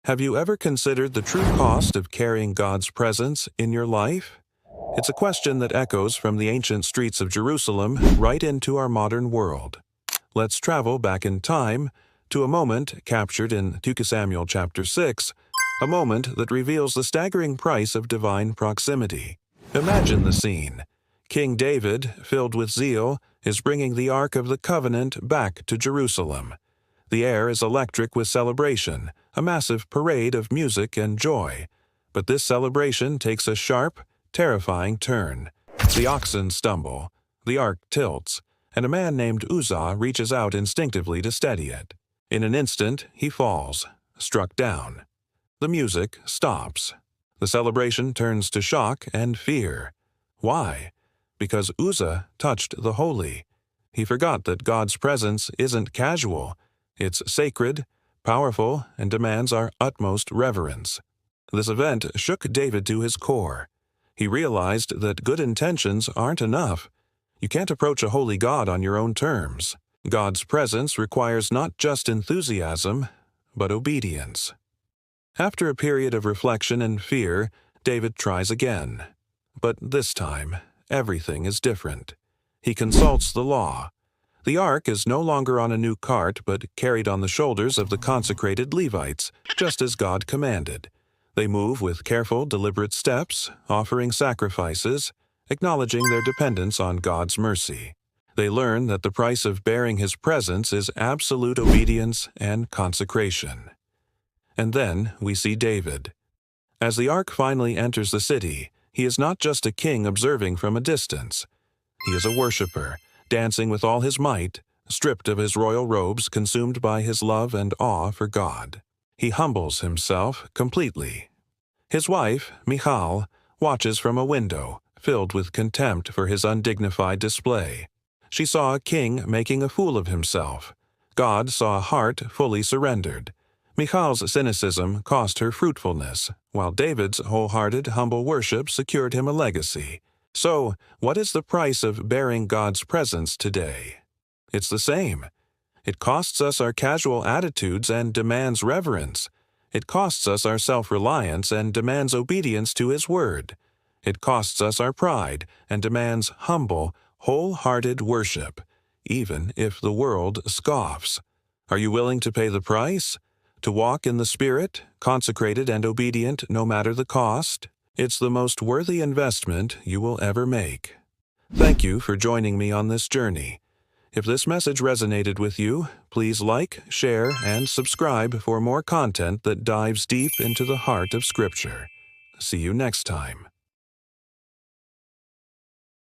Have you ever considered the true cost of carrying God's presence in your life? It's a question that echoes from the ancient streets of Jerusalem right into our modern world. Let's travel back in time to a moment captured in 2 Samuel chapter 6, a moment that reveals the staggering price of divine proximity. Imagine the scene. King David, filled with zeal, is bringing the Ark of the Covenant back to Jerusalem. The air is electric with celebration, a massive parade of music and joy. But this celebration takes a sharp, terrifying turn. The oxen stumble, the ark tilts, and a man named Uzzah reaches out instinctively to steady it. In an instant, he falls, struck down. The music stops. The celebration turns to shock and fear. Why? Because Uzzah touched the holy. He forgot that God's presence isn't casual. It's sacred, powerful, and demands our utmost reverence. This event shook David to his core. He realized that good intentions aren't enough. You can't approach a holy God on your own terms. God's presence requires not just enthusiasm, but obedience. After a period of reflection and fear, David tries again. But this time, everything is different. He consults the law. The ark is no longer on a new cart, but carried on the shoulders of the consecrated Levites, just as God commanded. They move with careful, deliberate steps, offering sacrifices, acknowledging their dependence on God's mercy. They learn that the price of bearing His presence is absolute obedience and consecration. And then we see David. As the ark finally enters the city, he is not just a king observing from a distance. He is a worshiper, dancing with all his might, stripped of his royal robes, consumed by his love and awe for God. He humbles himself completely. His wife, Michal, watches from a window, filled with contempt for his undignified display. She saw a king making a fool of himself. God saw a heart fully surrendered. Michal's cynicism cost her fruitfulness, while David's wholehearted, humble worship secured him a legacy. So, what is the price of bearing God's presence today? It's the same. It costs us our casual attitudes and demands reverence. It costs us our self-reliance and demands obedience to His word. It costs us our pride and demands humble, wholehearted worship, even if the world scoffs. Are you willing to pay the price? To walk in the Spirit, consecrated and obedient no matter the cost? It's the most worthy investment you will ever make. Thank you for joining me on this journey. If this message resonated with you, please like, share, and subscribe for more content that dives deep into the heart of Scripture. See you next time.